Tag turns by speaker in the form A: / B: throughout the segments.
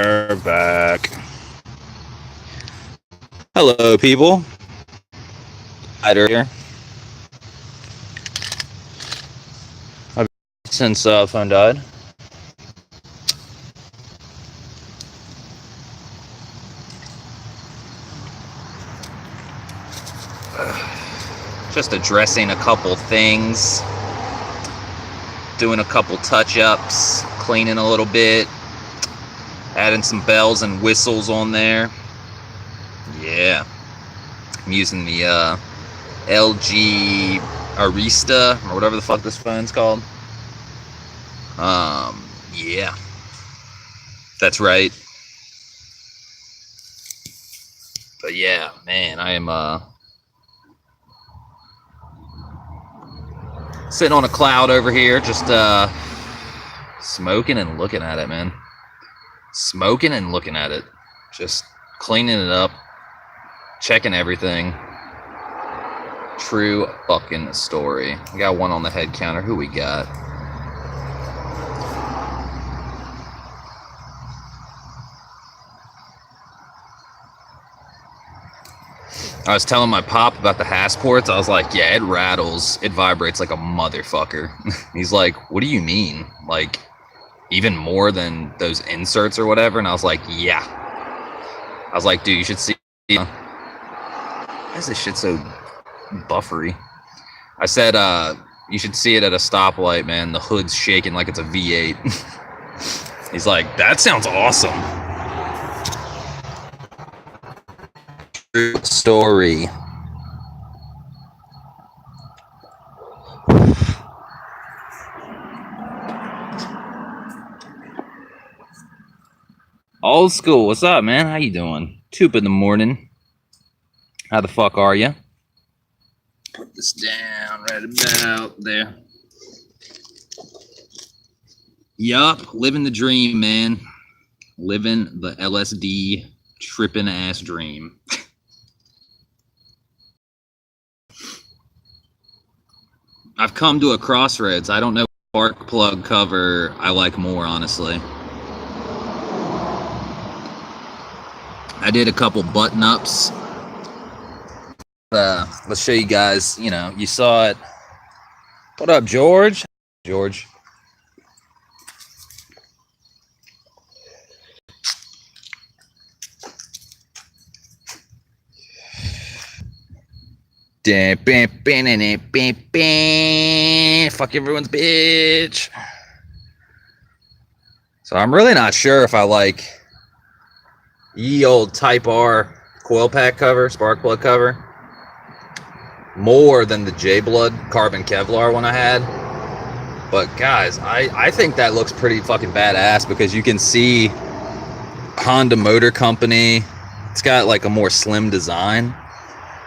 A: We're back. Hello, people. Here. Since phone died. Just addressing a couple things, doing a couple touch-ups, cleaning a little bit, adding some bells and whistles on there. Yeah, I'm using the LG Arista or whatever the fuck this phone's called. Yeah, that's right. But yeah, man, I am sitting on a cloud over here, just smoking and looking at it, man. Smoking and looking at it, just cleaning it up, checking everything. True fucking story. We got one on the head counter. Who we got? I was telling my pop about the Hassports. I was like, yeah, it rattles. It vibrates like a motherfucker. He's like, what do you mean? Like, even more than those inserts or whatever? And I was like, yeah. I was like, dude, you should see. Why is this shit so buffery? I said, you should see it at a stoplight, man. The hood's shaking like it's a V8. He's like, that sounds awesome. True story. Old school, what's up, man? How you doing? 2 in the morning. How the fuck are you? Put this down right about there. Yup, living the dream, man. Living the LSD tripping ass dream. I've come to a crossroads. I don't know what spark plug cover I like more, honestly. I did a couple button ups. Let's show you guys, you know, you saw it. What up, George? George. Fuck everyone's bitch. So I'm really not sure if I like ye old Type R coil pack cover, spark plug cover, more than the J-Blood carbon Kevlar one I had. But guys, I think that looks pretty fucking badass because you can see Honda Motor Company. It's got like a more slim design.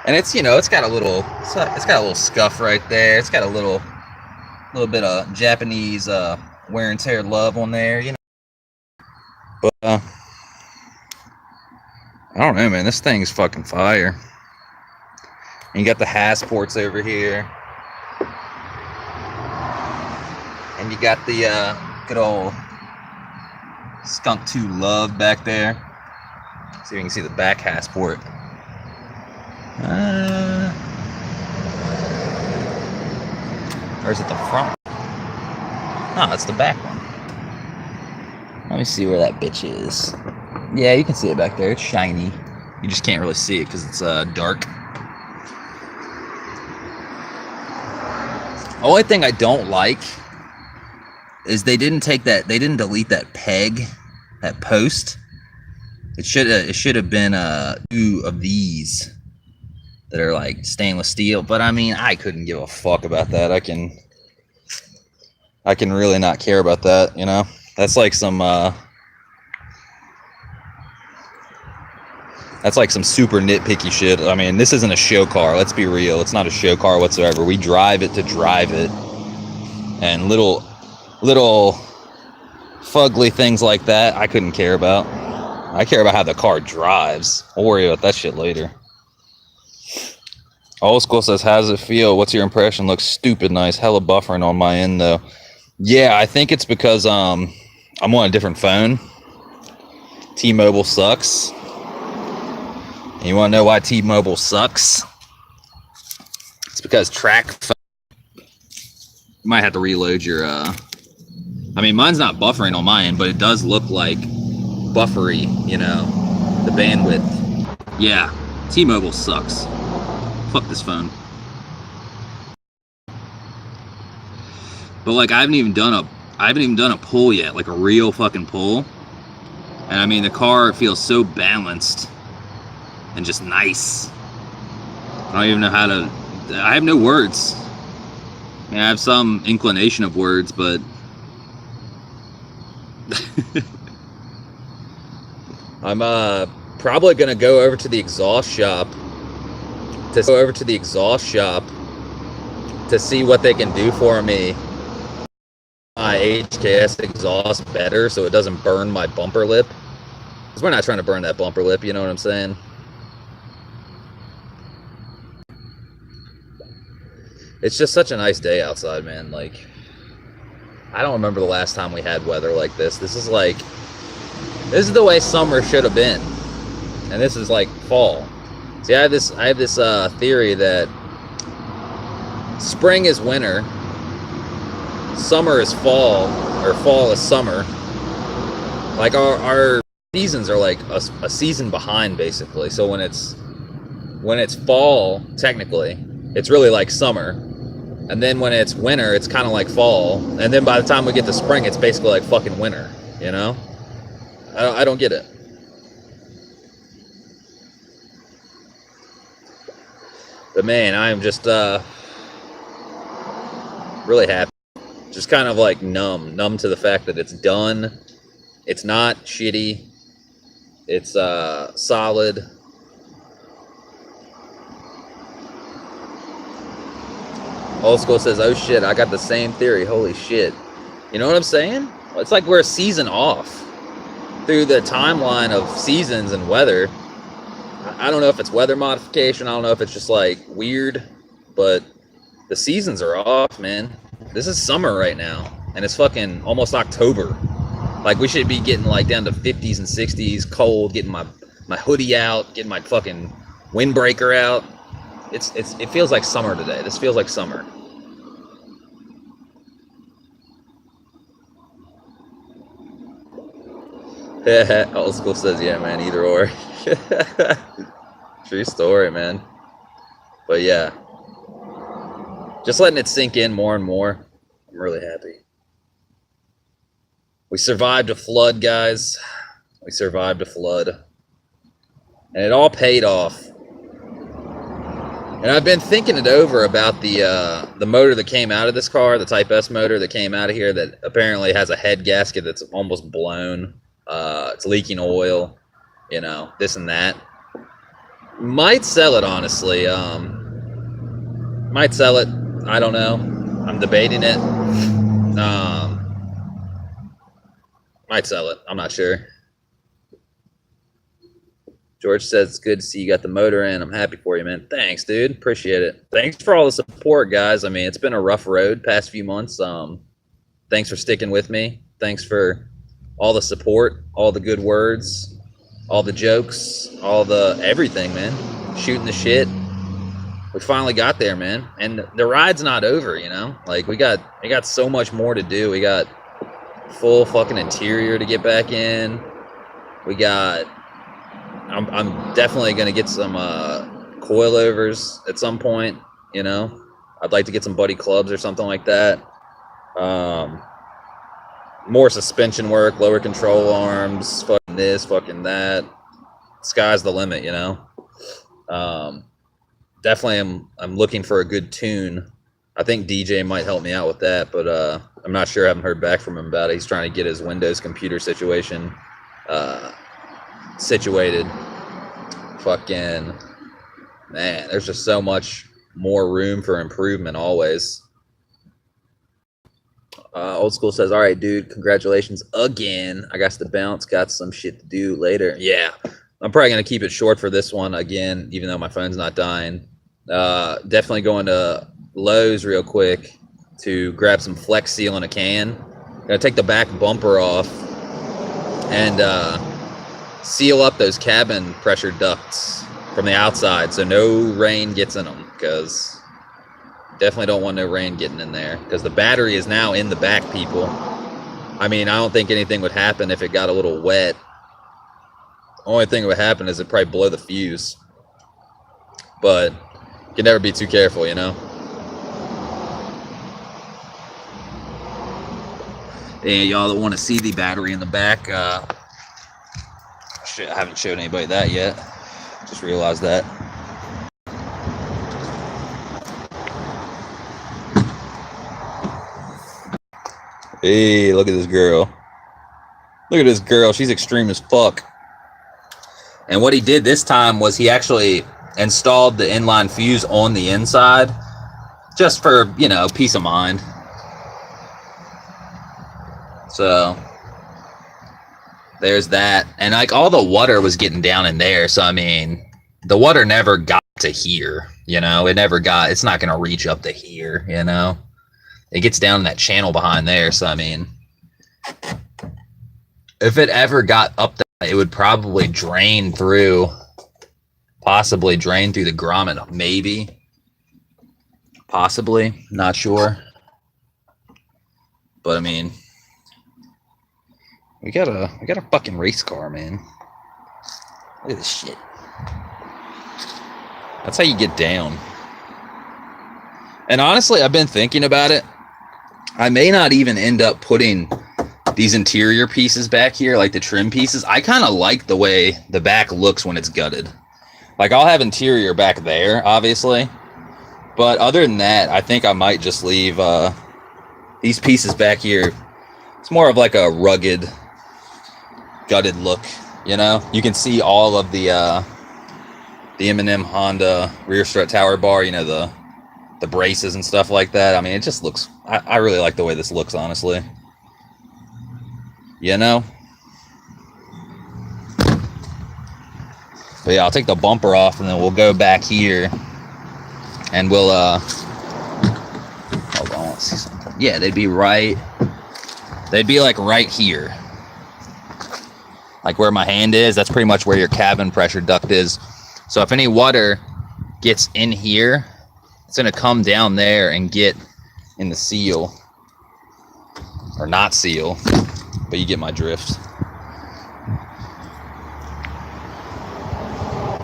A: And it's, you know, it's got a little scuff right there. It's got a little bit of Japanese wear and tear love on there, you know. But I don't know, man. This thing's fucking fire. And you got the Hassports over here, and you got the good old Skunk 2 Love back there. See if you can see the back Hassport. Or is it the front? No, it's the back one. Let me see where that bitch is. Yeah, you can see it back there. It's shiny. You just can't really see it because it's dark. Only thing I don't like is they didn't delete that peg, that post. It should have been 2 of these that are like stainless steel, but I mean, I couldn't give a fuck about that. I can really not care about that, you know? That's like some super nitpicky shit. I mean, this isn't a show car. Let's be real. It's not a show car whatsoever. We drive it to drive it. And little fugly things like that, I couldn't care about. I care about how the car drives. I'll worry about that shit later. Old School says, how does it feel? What's your impression? Looks stupid nice. Hella buffering on my end, though. Yeah, I think it's because I'm on a different phone. T-Mobile sucks. And you want to know why T-Mobile sucks? It's because you might have to reload your I mean, mine's not buffering on my end, but it does look like buffery, you know, the bandwidth. Yeah, T-Mobile sucks. Fuck this phone. But like, I haven't even done a pull yet, like a real fucking pull. And I mean, the car feels so balanced and just nice. I don't even know how to. I have no words. I mean, I have some inclination of words, but I'm probably gonna go over to the exhaust shop to see what they can do for me. My HKS exhaust better so it doesn't burn my bumper lip. Because we're not trying to burn that bumper lip, you know what I'm saying? It's just such a nice day outside, man. Like, I don't remember the last time we had weather like this. This is the way summer should have been. And this is like fall. See, I have this theory that spring is winter, summer is fall, or fall is summer. Like our seasons are like a season behind, basically. So when it's fall, technically, it's really like summer. And then when it's winter, it's kind of like fall. And then by the time we get to spring, it's basically like fucking winter, you know? I don't get it. But man, I am just really happy. Just kind of like numb to the fact that it's done. It's not shitty. It's solid. Old School says, oh shit, I got the same theory. Holy shit. You know what I'm saying? It's like we're a season off through the timeline of seasons and weather. I don't know if it's weather modification. I don't know if it's just like weird, but the seasons are off, man. This is summer right now, and it's fucking almost October. Like, we should be getting like down to 50s and 60s, cold, getting my hoodie out, getting my fucking windbreaker out. It feels like summer today. This feels like summer. Old School says, yeah, man, either or. True story, man. But yeah, just letting it sink in more and more. I'm really happy. We survived a flood, guys. We survived a flood. And it all paid off. And I've been thinking it over about the motor that came out of this car, the Type S motor that came out of here that apparently has a head gasket that's almost blown. It's leaking oil, you know, this and that. Might sell it, honestly. Might sell it. I don't know. I'm debating it. Might sell it. I'm not sure. George says, it's good to see you got the motor in. I'm happy for you, man. Thanks, dude. Appreciate it. Thanks for all the support, guys. I mean, it's been a rough road past few months. Thanks for sticking with me. Thanks for all the support, all the good words, all the jokes, all the everything, man. Shooting the shit. We finally got there, man. And the ride's not over, you know? Like, we got so much more to do. We got full fucking interior to get back in. We got... I'm definitely going to get some coilovers at some point, you know? I'd like to get some buddy clubs or something like that. More suspension work, lower control arms, fucking this, fucking that. Sky's the limit, you know? Definitely I'm looking for a good tune. I think DJ might help me out with that, but I'm not sure. I haven't heard back from him about it. He's trying to get his Windows computer situation situated. Fucking man, there's just so much more room for improvement always. Old School says, all right, dude, congratulations again. I got to bounce, got some shit to do later. Yeah, I'm probably going to keep it short for this one again, even though my phone's not dying. Definitely going to Lowe's real quick to grab some Flex Seal in a can. Gonna take the back bumper off and seal up those cabin pressure ducts from the outside so no rain gets in them, because definitely don't want no rain getting in there, because the battery is now in the back, people. I mean, I don't think anything would happen if it got a little wet. The only thing that would happen is it'd probably blow the fuse. But you can never be too careful, you know? And y'all that want to see the battery in the back, shit, I haven't showed anybody that yet. Just realized that. Hey, look at this girl. Look at this girl. She's extreme as fuck. And what he did this time was he actually installed the inline fuse on the inside, just for, you know, peace of mind. So there's that. And like all the water was getting down in there, so I mean, the water never got to here, you know. It's not gonna reach up to here, you know. It gets down in that channel behind there, so I mean, if it ever got up there, it would probably drain through, possibly drain through the grommet, maybe, possibly, not sure. But I mean, we got a fucking race car, man. Look at this shit. That's how you get down. And honestly, I've been thinking about it. I may not even end up putting these interior pieces back here, like the trim pieces. I kind of like the way the back looks when it's gutted. Like, I'll have interior back there, obviously. But other than that, I think I might just leave these pieces back here. It's more of like a rugged, gutted look, you know? You can see all of the M&M Honda rear strut tower bar, you know, the braces and stuff like that. I mean, it just looks, I really like the way this looks, honestly. You know? But yeah, I'll take the bumper off and then we'll go back here and we'll, hold on, let's see something. Yeah, they'd be like right here. Like where my hand is, that's pretty much where your cabin pressure duct is. So if any water gets in here, it's gonna come down there and get in the seal. Or not seal, but you get my drift.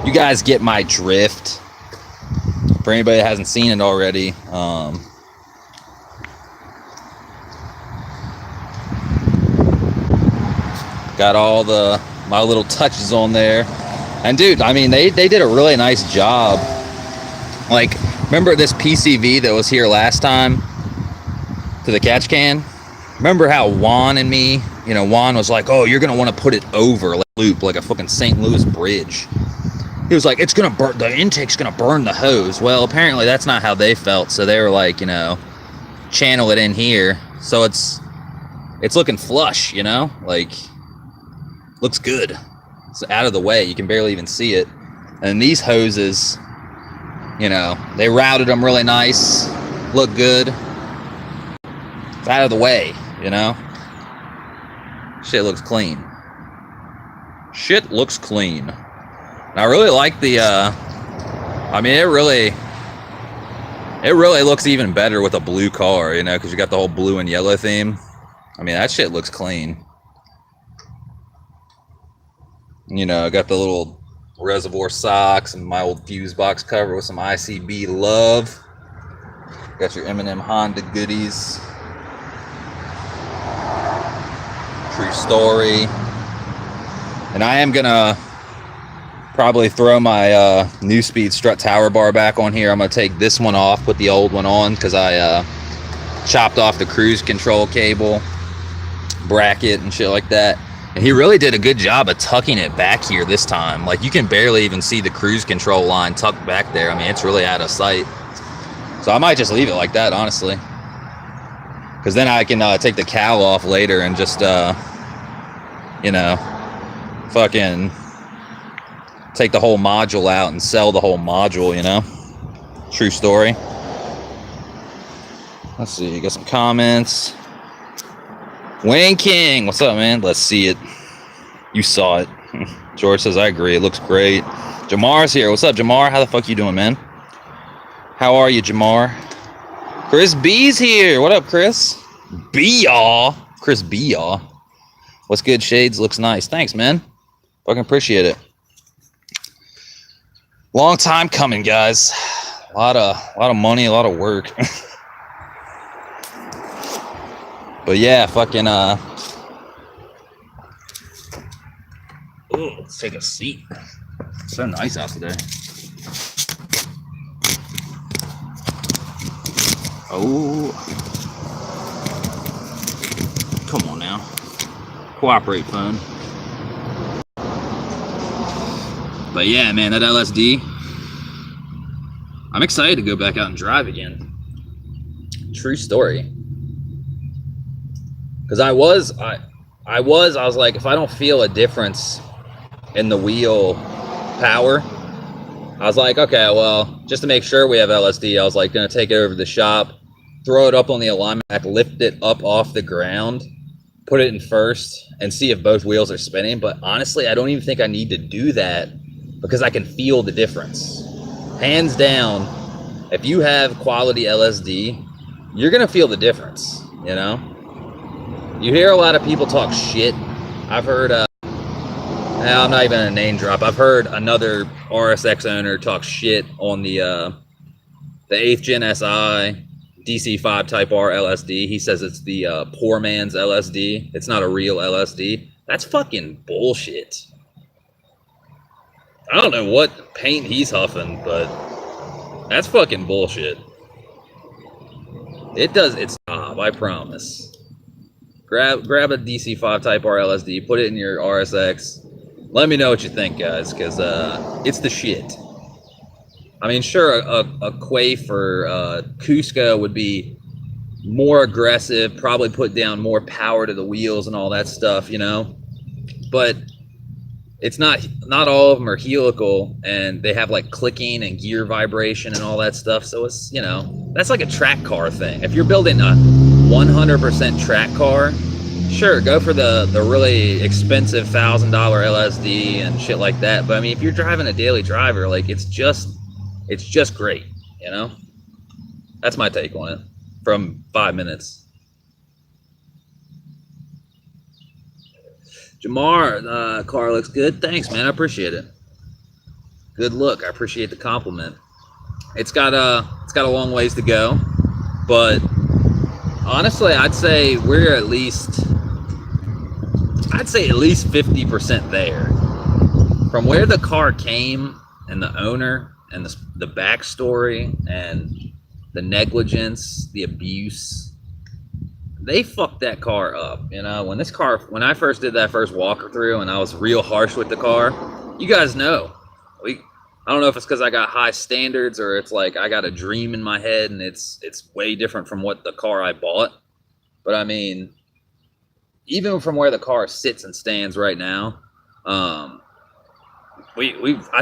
A: You guys get my drift. For anybody that hasn't seen it already, got all my little touches on there. And dude, I mean, they did a really nice job. Like, remember this PCV that was here last time to the catch can? Remember how Juan and me, you know, Juan was like, oh, you're gonna want to put it over like loop, like a fucking St. Louis bridge. He was like, it's gonna burn, the intake's gonna burn the hose. Well, apparently that's not how they felt, so they were like, you know, channel it in here, so it's looking flush, you know, like, looks good. It's out of the way, you can barely even see it. And these hoses, you know, they routed them really nice, look good. It's out of the way, you know. Shit looks clean. Shit looks clean. And I really like the, I mean, it really looks even better with a blue car, you know, because you got the whole blue and yellow theme. I mean, that shit looks clean. You know, I got the little reservoir socks and my old fuse box cover with some ICB love. Got your M&M Honda goodies. True story. And I am gonna probably throw my new speed strut tower bar back on here. I'm gonna take this one off, put the old one on, because I chopped off the cruise control cable bracket and shit like that. And he really did a good job of tucking it back here this time. Like, you can barely even see the cruise control line tucked back there. I mean, it's really out of sight. So I might just leave it like that, honestly. Because then I can take the cowl off later and just, you know, fucking take the whole module out and sell the whole module, you know? True story. Let's see, got some comments. Wayne King, what's up, man? Let's see it. You saw it. George says, I agree. It looks great. Jamar's here. What's up, Jamar? How the fuck you doing, man? How are you, Jamar? Chris B's here. What up, Chris? B-Yaw. Chris B-Yaw. What's good, Shades? Looks nice. Thanks, man. Fucking appreciate it. Long time coming, guys. A lot of money, a lot of work. But yeah, fucking oh, let's take a seat. It's so nice out today. Oh, come on now. Cooperate, phone. But yeah, man, that LSD. I'm excited to go back out and drive again. True story. Because I was like, if I don't feel a difference in the wheel power, I was like, okay, well, just to make sure we have LSD, I was like, gonna take it over to the shop, throw it up on the alignment rack, lift it up off the ground, put it in first, and see if both wheels are spinning. But honestly, I don't even think I need to do that because I can feel the difference. Hands down, if you have quality LSD, you're gonna feel the difference, you know? You hear a lot of people talk shit. I've heard, I'm not even a name drop. I've heard another RSX owner talk shit on the 8th Gen SI DC5 Type R LSD. He says it's the poor man's LSD. It's not a real LSD. That's fucking bullshit. I don't know what paint he's huffing, but that's fucking bullshit. It does its job, I promise. Grab a DC5 Type R LSD, put it in your RSX. Let me know what you think, guys, because it's the shit. I mean, sure, a Quafe or Cusco would be more aggressive, probably put down more power to the wheels and all that stuff, you know? But it's not all of them are helical, and they have like clicking and gear vibration and all that stuff. So it's, you know, that's like a track car thing. If you're building a 100% track car, sure, go for the really expensive $1,000 LSD and shit like that. But I mean, if you're driving a daily driver, like it's just great, you know? That's my take on it from 5 minutes. Jamar, car looks good. Thanks, man. I appreciate it. Good look. I appreciate the compliment. It's got a long ways to go, but honestly, I'd say we're at least 50% there. From where the car came and the owner and the backstory and the negligence, the abuse, they fucked that car up, you know? When I first did that first walkthrough and I was real harsh with the car, you guys know. I don't know if it's because I got high standards or it's like I got a dream in my head and it's way different from what the car I bought. But I mean, even from where the car sits and stands right now, I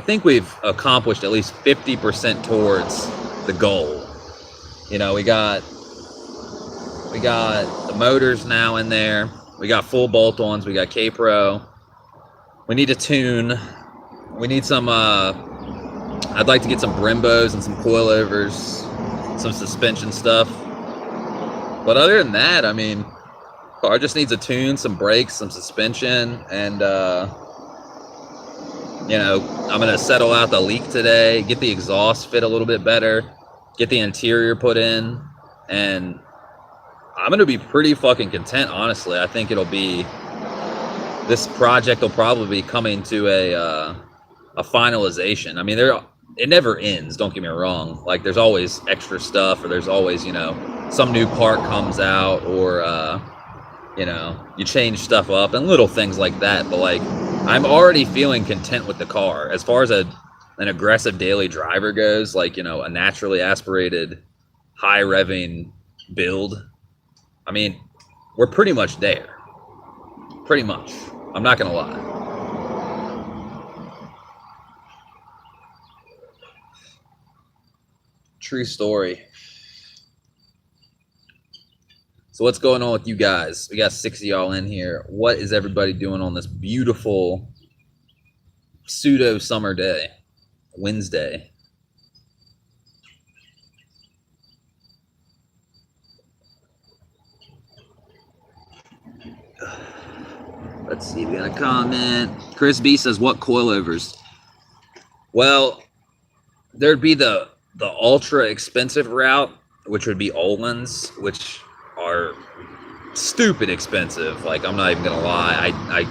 A: think we've accomplished at least 50% towards the goal. You know, we got the motors now in there. We got full bolt-ons. We got K-Pro. We need to tune. We need some, I'd like to get some Brimbos and some coilovers, some suspension stuff. But other than that, I mean, car just needs a tune, some brakes, some suspension, and, you know, I'm going to settle out the leak today, get the exhaust fit a little bit better, get the interior put in, and I'm going to be pretty fucking content, honestly. I think this project will probably be coming to a finalization. I mean, it never ends, don't get me wrong. Like, there's always extra stuff, or there's always, you know, some new part comes out, or, you know, you change stuff up and little things like that. But, like, I'm already feeling content with the car. As far as an aggressive daily driver goes, like, you know, a naturally aspirated, high revving build, I mean, we're pretty much there. Pretty much. I'm not going to lie. True story. So what's going on with you guys? We got 6 of y'all in here. What is everybody doing on this beautiful pseudo summer day, Wednesday. Let's see, we got a comment. Chris B says, what coilovers? Well, there'd be the ultra expensive route, which would be Olin's, which are stupid expensive. Like, I'm not even gonna lie.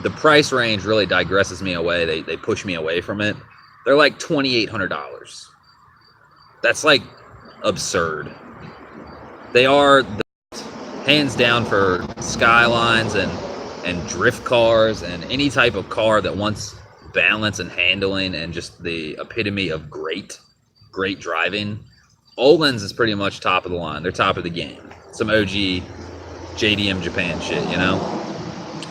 A: The price range really digresses me away. They push me away from it. They're like $2,800. That's like absurd. They are hands down for skylines and drift cars and any type of car that wants balance and handling and just the epitome of great driving. Olin's is pretty much top of the line. They're top of the game. Some OG JDM Japan shit, you know?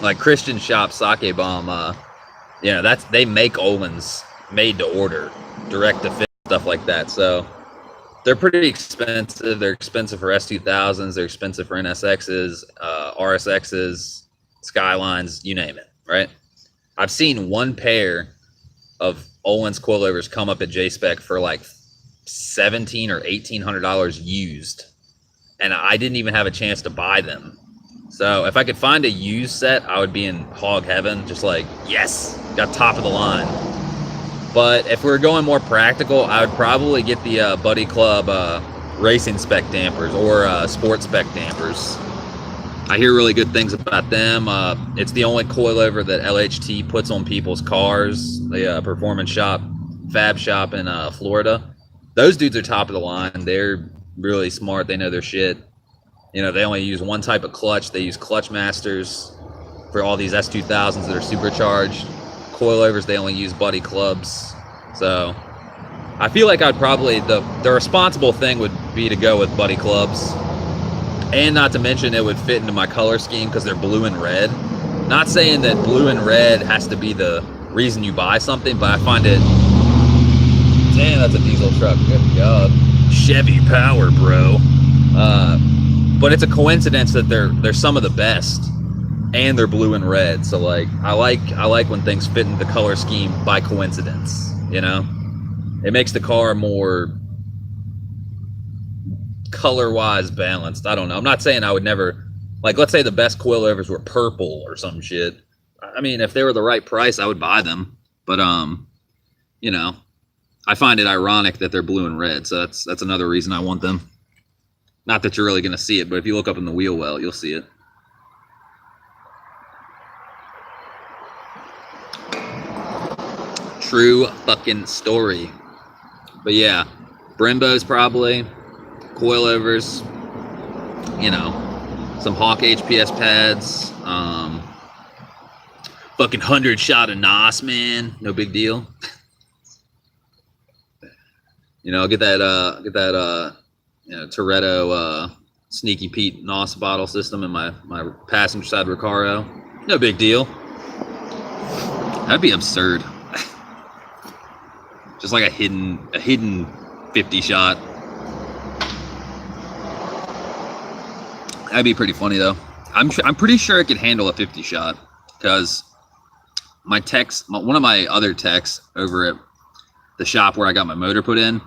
A: Like Christian Shop, Sake Bomb, they make Olin's made to order, direct to fit, stuff like that. So they're pretty expensive. They're expensive for S2000s. They're expensive for NSXs, RSXs, Skylines, you name it, right? I've seen one pair of Olin's coilovers come up at J-Spec for like $1,700 or $1,800 used, and I didn't even have a chance to buy them. So if I could find a used set, I would be in hog heaven. Just like, yes, got top of the line. But if we're going more practical, I would probably get the Buddy Club racing spec dampers or sports spec dampers. I hear really good things about them. It's the only coilover that LHT puts on people's cars. The performance shop, fab shop in Florida. Those dudes are top of the line. They're really smart. They know their shit. You know, they only use one type of clutch. They use clutch masters for all these S2000s that are supercharged. Coilovers, they only use Buddy Clubs. So I feel like I'd probably, the responsible thing would be to go with Buddy Clubs. And not to mention it would fit into my color scheme because they're blue and red. Not saying that blue and red has to be the reason you buy something, but I find it... Damn, that's a diesel truck. Good God. Chevy power, bro. But it's a coincidence that they're some of the best, and they're blue and red. So like, I like when things fit into the color scheme by coincidence. You know, it makes the car more color-wise balanced. I don't know. I'm not saying I would never, like, let's say the best coilovers were purple or some shit. I mean, if they were the right price, I would buy them. But you know, I find it ironic that they're blue and red. So that's another reason I want them. Not that you're really going to see it, but if you look up in the wheel well, you'll see it. True fucking story. But yeah, Brembos probably, coilovers, you know, some Hawk HPS pads, fucking 100 shot of NOS, man, no big deal. You know, get that you know, Toretto Sneaky Pete NOS bottle system in my passenger side Recaro. No big deal. That'd be absurd. Just like a hidden 50 shot. That'd be pretty funny though. I'm pretty sure it could handle a 50 shot because one of my other techs over at the shop where I got my motor put in,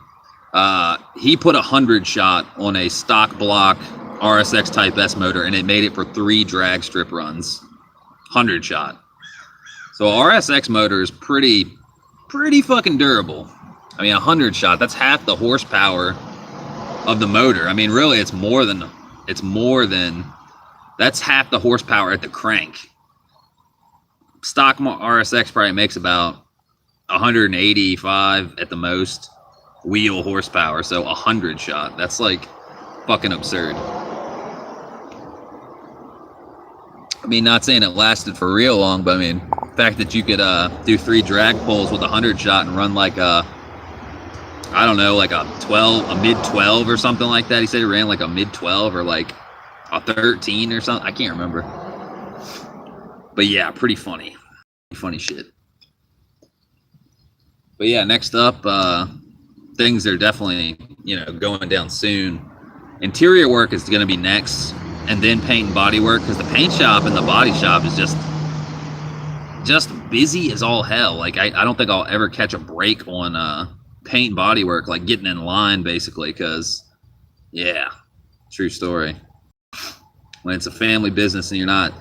A: he put 100 shot on a stock block RSX Type S motor, and it made it for 3 drag strip runs. 100 shot. So a RSX motor is pretty fucking durable. I mean, 100 shot, that's half the horsepower of the motor. I mean, really, it's more than, that's half the horsepower at the crank. Stock RSX probably makes about 185 at the most wheel horsepower. So 100 shot, that's like fucking absurd. I mean, not saying it lasted for real long, but I mean, the fact that you could do 3 drag pulls with 100 shot and run like a, I don't know, like a mid 12 or something like that. He said he ran like a mid 12 or like a 13 or something. I can't remember. But yeah, pretty funny. Funny shit. But yeah, next up, things are definitely, you know, going down soon. Interior work is going to be next, and then paint and body work, because the paint shop and the body shop is just busy as all hell. Like I don't think I'll ever catch a break on paint and body work, like getting in line basically, because yeah, true story. When it's a family business and you're not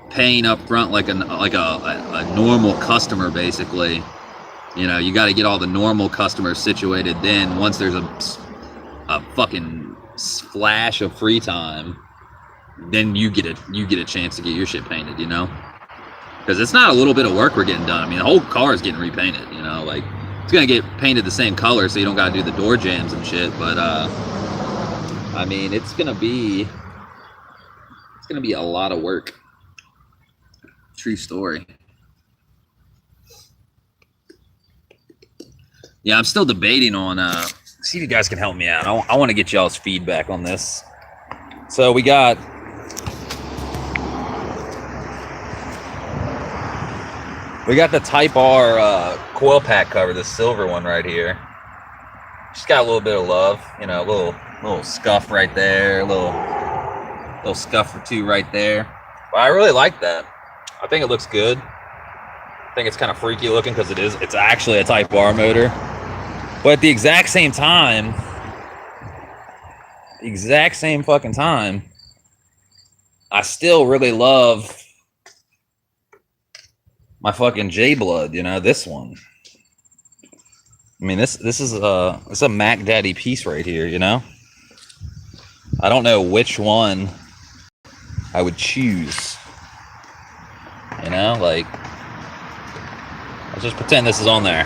A: paying up front like a normal customer, basically, you know, you got to get all the normal customers situated. Then once there's a fucking flash of free time, then you get a chance to get your shit painted, you know, because it's not a little bit of work we're getting done. I mean, the whole car is getting repainted, you know, like it's gonna get painted the same color so you don't got to do the door jambs and shit. But I mean, it's gonna be a lot of work. True story. Yeah, I'm still debating on see if you guys can help me out. I want to get y'all's feedback on this. So we got the Type R coil pack cover, the silver one right here. Just got a little bit of love, you know, a little scuff right there, a little scuff or two right there. But I really like that. I think it looks good. I think it's kind of freaky looking because it's actually a Type R motor. But at the exact same time, I still really love my fucking J Blood, you know, this one. I mean, this is a Mac Daddy piece right here, you know. I don't know which one I would choose. You know, like, let's just pretend this is on there.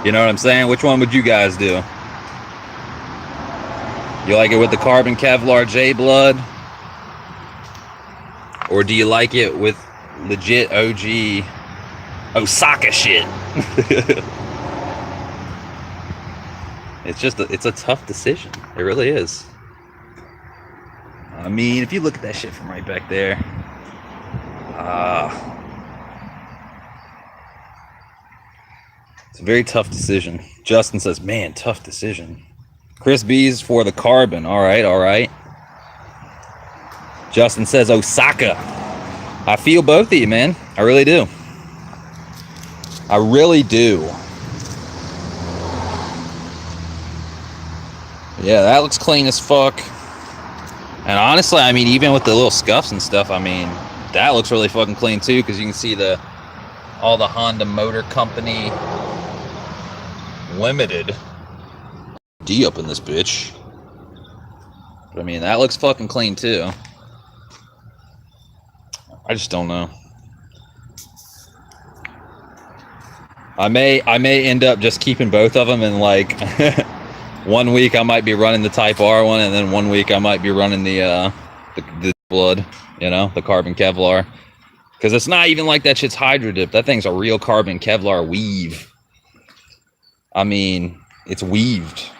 A: You know what I'm saying? Which one would you guys do? You like it with the carbon Kevlar J Blood? Or do you like it with legit OG Osaka shit? It's a tough decision. It really is. I mean, if you look at that shit from right back there, it's a very tough decision. Justin says, man, tough decision. Chris B's for the carbon. All right. Justin says Osaka. I feel both of you, man. I really do. Yeah, that looks clean as fuck. And honestly, I mean, even with the little scuffs and stuff, I mean, that looks really fucking clean too, because you can see all the Honda Motor Company Limited D up in this bitch. But I mean, that looks fucking clean too. I just don't know. I may end up just keeping both of them, and like 1 week I might be running the Type R one, and then 1 week I might be running the Blood, you know, the carbon Kevlar. Because it's not even like that shit's hydro dip. That thing's a real carbon Kevlar weave. I mean, it's weaved.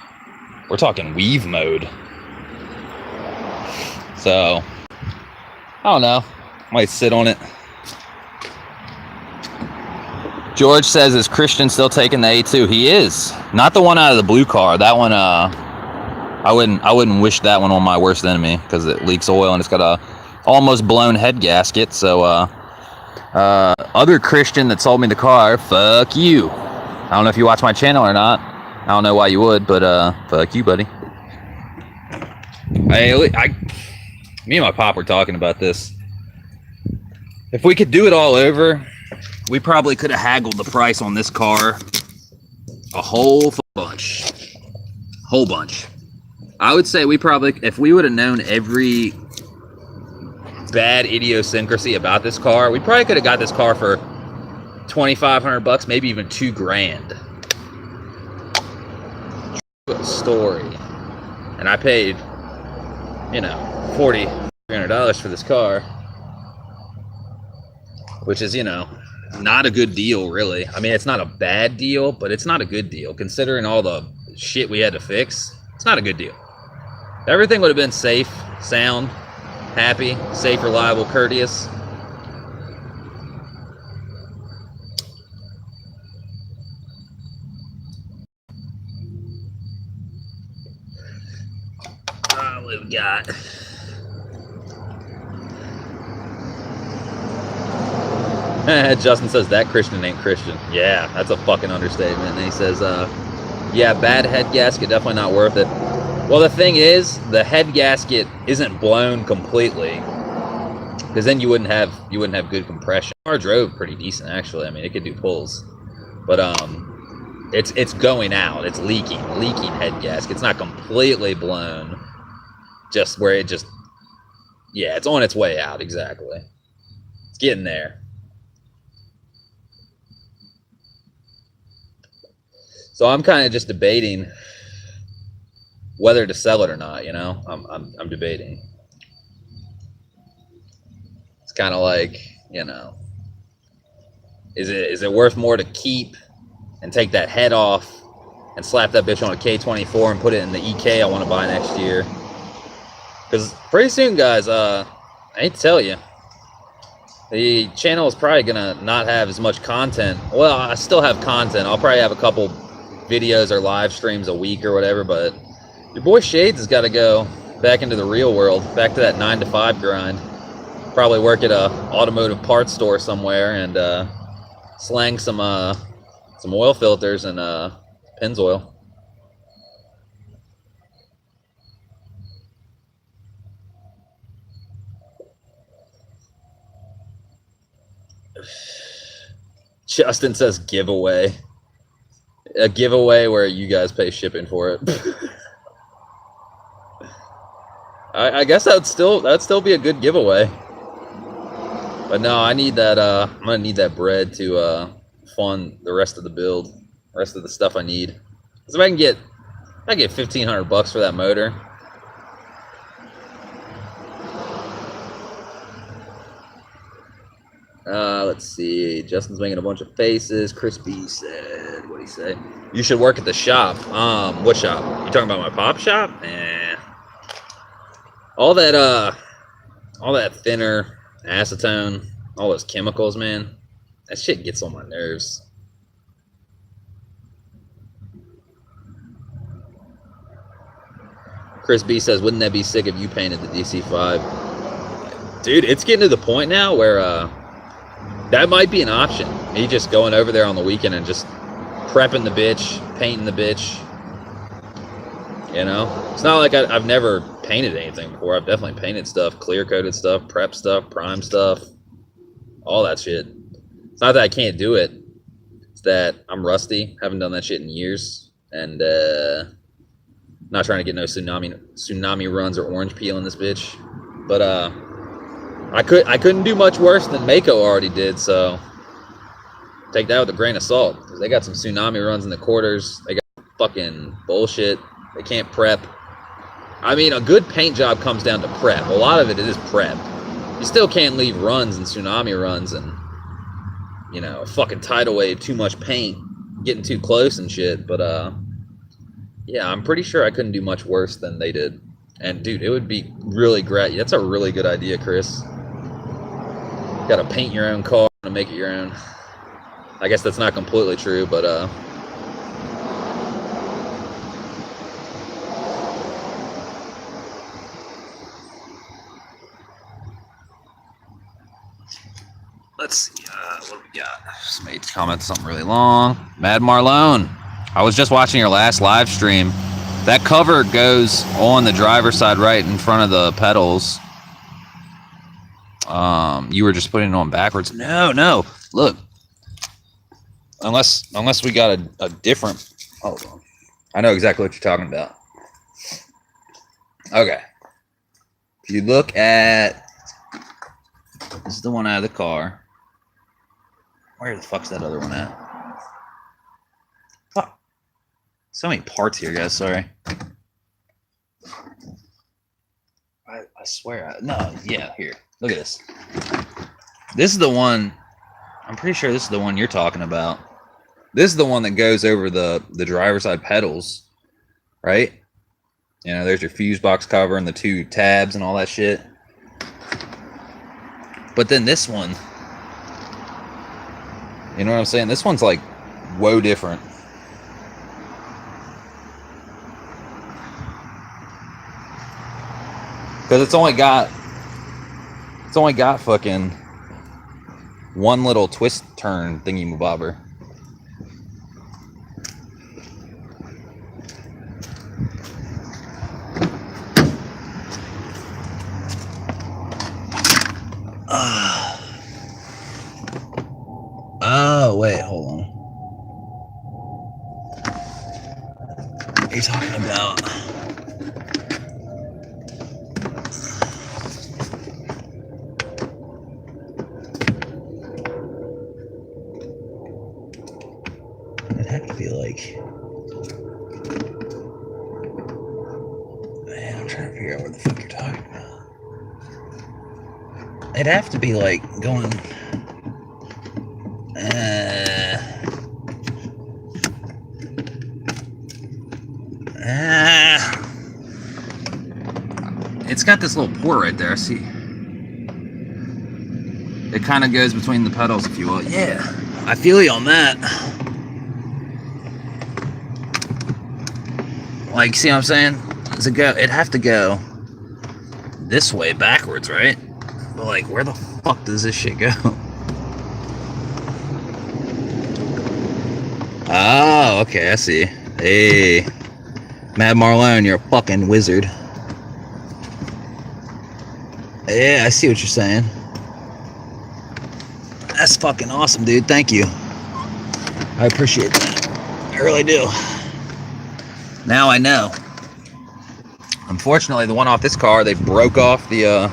A: We're talking weave mode. So, I don't know. Might sit on it. George says, is Christian still taking the A2? He is. Not the one out of the blue car. That one, I wouldn't wish that one on my worst enemy, because it leaks oil and it's got a almost blown head gasket. So, other Christian that sold me the car, fuck you. I don't know if you watch my channel or not. I don't know why you would, but fuck you, buddy. Me and my pop were talking about this. If we could do it all over, we probably could have haggled the price on this car a whole bunch. I would say we probably, if we would have known every bad idiosyncrasy about this car, we probably could have got this car for $2,500, maybe even $2,000. Story. And I paid, you know, $400 for this car, which is, you know, not a good deal, really. I mean, it's not a bad deal, but it's not a good deal considering all the shit we had to fix. It's not a good deal. Everything would have been safe, sound, happy, safe, reliable, courteous. What we've got. Justin says that Christian ain't Christian. Yeah, that's a fucking understatement. And he says, yeah, bad head gasket, definitely not worth it. Well, the thing is, the head gasket isn't blown completely, because then you wouldn't have good compression. Our drove pretty decent actually. I mean, it could do pulls, but it's going out. It's leaking head gasket. It's not completely blown, just where it just, yeah, it's on its way out. Exactly, it's getting there. So I'm kind of just debating whether to sell it or not. You know, I'm debating. It's kind of like, you know, is it worth more to keep and take that head off and slap that bitch on a K24 and put it in the EK I want to buy next year? Because pretty soon, guys, I hate to tell you, the channel is probably gonna not have as much content. Well, I still have content. I'll probably have a couple videos or live streams a week or whatever, but your boy Shades has got to go back into the real world, back to that 9 to 5 grind. Probably work at a automotive parts store somewhere and slang some oil filters and Pennzoil. Justin says giveaway. A giveaway where you guys pay shipping for it. I guess that'd still be a good giveaway. But no, I need that. I'm gonna need that bread to fund the rest of the build, the rest of the stuff I need. Because if I get $1,500 for that motor. Let's see. Justin's making a bunch of faces. Chris B said, what'd he say? You should work at the shop. What shop? You talking about my pop shop? Eh. All that thinner, acetone, all those chemicals, man. That shit gets on my nerves. Chris B says, wouldn't that be sick if you painted the DC5? Dude, it's getting to the point now where that might be an option. Me just going over there on the weekend and just prepping the bitch, painting the bitch. You know? It's not like I've never painted anything before. I've definitely painted stuff, clear-coated stuff, prep stuff, prime stuff, all that shit. It's not that I can't do it. It's that I'm rusty. Haven't done that shit in years. And not trying to get no tsunami runs or orange peel in this bitch. But I couldn't do much worse than Mako already did, so take that with a grain of salt. Because they got some tsunami runs in the quarters. They got fucking bullshit. They can't prep. I mean, a good paint job comes down to prep. A lot of it is prep. You still can't leave runs and tsunami runs and, you know, a fucking tidal wave, too much paint, getting too close and shit. But, yeah, I'm pretty sure I couldn't do much worse than they did. And, dude, it would be really great. That's a really good idea, Chris. Got to paint your own car and make it your own. I guess that's not completely true, but, let's see, what do we got? Somebody commented something really long. Mad Marlone, I was just watching your last live stream. That cover goes on the driver's side right in front of the pedals. You were just putting it on backwards. No. Look. Unless we got a different... Hold on. I know exactly what you're talking about. Okay. If you look at... This is the one out of the car. Where the fuck's that other one at? Fuck. So many parts here, guys. Sorry. I swear. No, yeah, here. Look at this. This is the one. I'm pretty sure this is the one you're talking about. This is the one that goes over the driver's side pedals, right? You know, there's your fuse box cover and the two tabs and all that shit. But then this one, you know what I'm saying? This one's like, whoa, different. Because it's only got fucking one little twist turn thingy bobber. Oh, wait, hold on. What are you talking about? It'd have to be like... Man, I'm trying to figure out what the fuck you're talking about. It'd have to be like going... It's got this little port right there, see? It kind of goes between the pedals, if you will. Yeah, I feel you on that. Like, see what I'm saying? Does it go? It'd have to go this way backwards, right? But like, where the fuck does this shit go? Oh, okay, I see. Hey, Matt Marlone, you're a fucking wizard. Yeah, I see what you're saying. That's fucking awesome, dude. Thank you. I appreciate that. I really do. Now I know. Unfortunately, the one off this car, they broke off the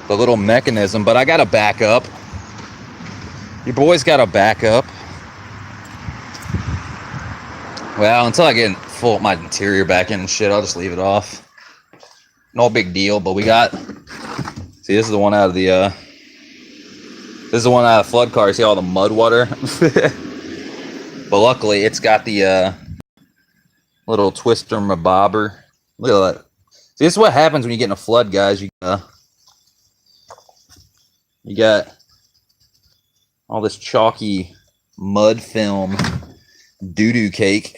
A: little mechanism, but I got a backup. Your boy's got a backup. Well, until I get my interior back in and shit, I'll just leave it off. No big deal, but we got... See, this is the one out of the... This is the one out of the flood car. You see all the mud water? But luckily, it's got the little twister mabobber. Look at that. See, this is what happens when you get in a flood, guys. You got all this chalky mud film doo-doo cake.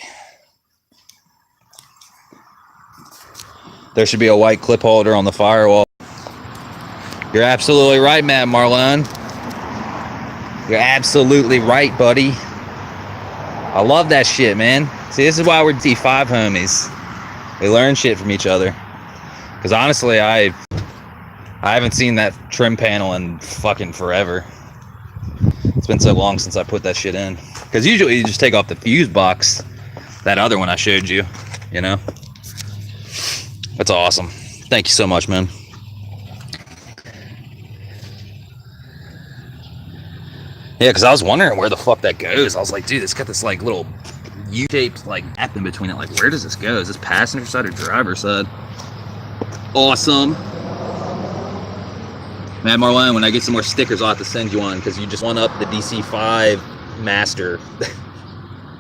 A: There should be a white clip holder on the firewall. You're absolutely right, Matt Marlone. You're absolutely right, buddy. I love that shit, man. See, this is why we're D5 homies. We learn shit from each other. Because honestly, I haven't seen that trim panel in fucking forever. It's been so long since I put that shit in. Because usually you just take off the fuse box. That other one I showed you, you know? That's awesome. Thank you so much, man. Yeah, because I was wondering where the fuck that goes. I was like, dude, it's got this like little U-shaped like gap in between it. Like, where does this go? Is this passenger side or driver side? Awesome. Man, Marlon, when I get some more stickers, I'll have to send you one because you just won up the DC5 master.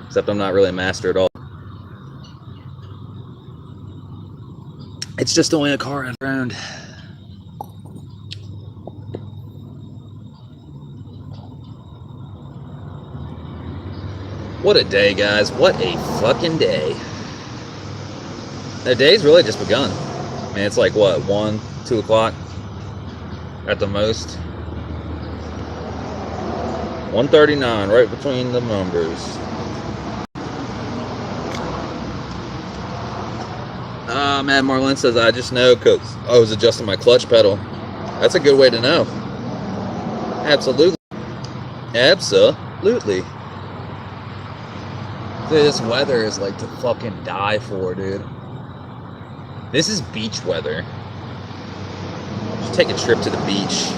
A: Except I'm not really a master at all. It's just only a car I've owned. What a day, guys. What a fucking day. The day's really just begun. I mean, it's like, what, 1, 2 o'clock at the most? 1:39, right between the numbers. Matt Marlin says, I just know because I was adjusting my clutch pedal. That's a good way to know. Absolutely. Absolutely. This weather is like to fucking die for, dude. This is beach weather. Just take a trip to the beach.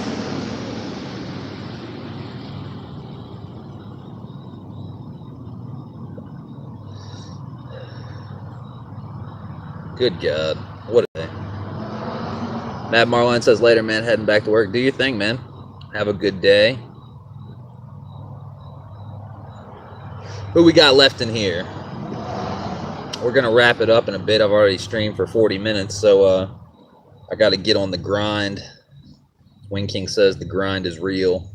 A: Good God. What a day. Matt Marline says, later, man, heading back to work. Do your thing, man. Have a good day. Who we got left in here? We're going to wrap it up in a bit. I've already streamed for 40 minutes, so I got to get on the grind. Wing King says the grind is real.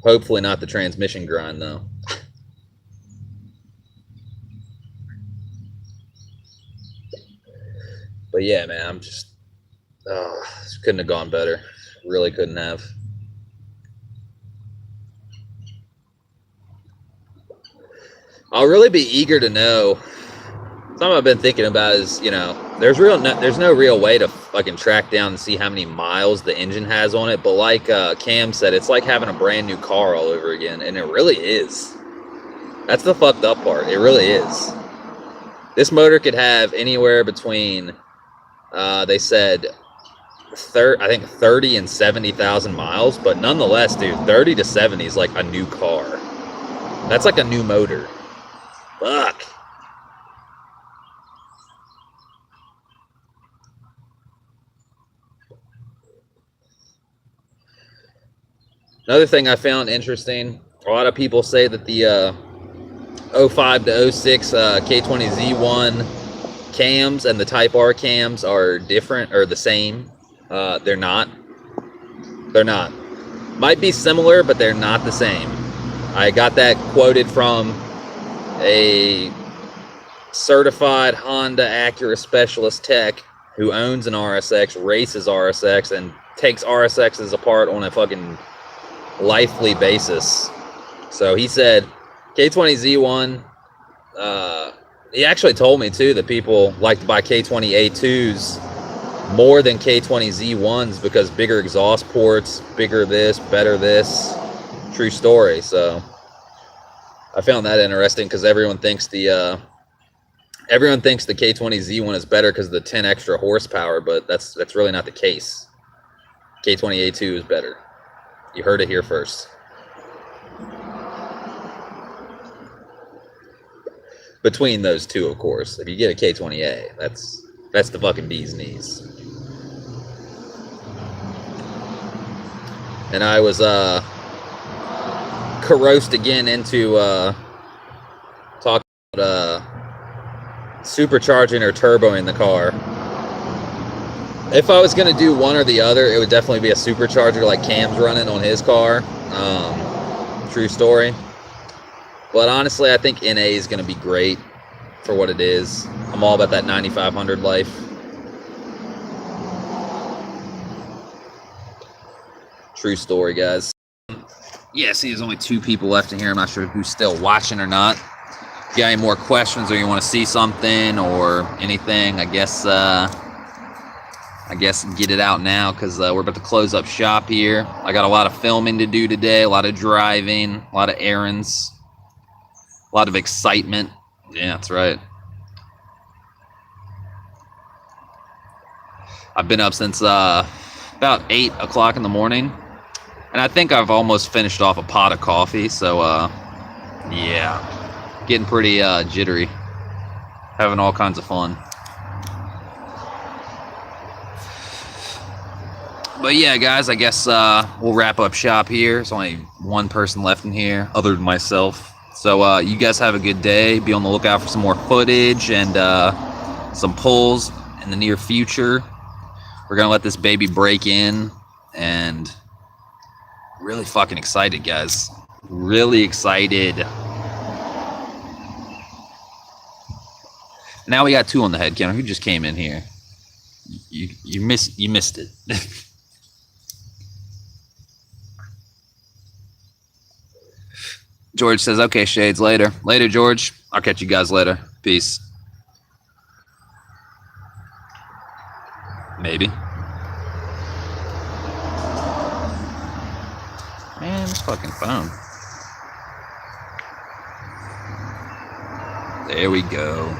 A: Hopefully not the transmission grind, though. But yeah, man, I'm just... this couldn't have gone better. Really couldn't have. I'll really be eager to know. Something I've been thinking about is, you know, there's no real way to fucking track down and see how many miles the engine has on it. But like Cam said, it's like having a brand new car all over again, and it really is. That's the fucked up part. It really is. This motor could have anywhere between, they said, I think 30 and 70,000 miles, but nonetheless, dude, 30 to 70 is like a new car. That's like a new motor. Fuck. Another thing I found interesting, a lot of people say that the 05 to 06 K20Z1 cams and the Type R cams are different or the same. They're not. They're not. Might be similar, but they're not the same. I got that quoted from a certified Honda Acura specialist tech who owns an RSX, races RSX, and takes RSXs apart on a fucking lively basis. So he said K20Z1, he actually told me too that people like to buy K20ayyy's more than K20Z1s because bigger exhaust ports, bigger this, better this. True story. So I found that interesting because everyone thinks the K20Z1 is better because of the 10 extra horsepower, but that's really not the case. K20ayy is better. You heard it here first. Between those two, of course. If you get a K20A, that's the fucking bee's knees. And I was coerced again into talking about supercharging or turboing the car. If I was going to do one or the other, it would definitely be a supercharger like Cam's running on his car. True story. But honestly, I think NA is going to be great for what it is. I'm all about that 9500 life. True story, guys. Yeah, see, there's only 2 people left in here. I'm not sure who's still watching or not. If you got any more questions or you want to see something or anything, I guess get it out now because we're about to close up shop here. I got a lot of filming to do today, a lot of driving, a lot of errands, a lot of excitement. Yeah, that's right. I've been up since about 8 o'clock in the morning, and I think I've almost finished off a pot of coffee, so yeah, getting pretty jittery, having all kinds of fun. But yeah, guys, I guess we'll wrap up shop here. There's only one person left in here other than myself. So you guys have a good day. Be on the lookout for some more footage and some pulls in the near future. We're going to let this baby break in, and really fucking excited, guys. Really excited. Now we got 2 on the head counter. Who just came in here? You missed it. George says, okay, Shades, later. Later, George. I'll catch you guys later. Peace. Maybe. Man, this fucking phone. There we go.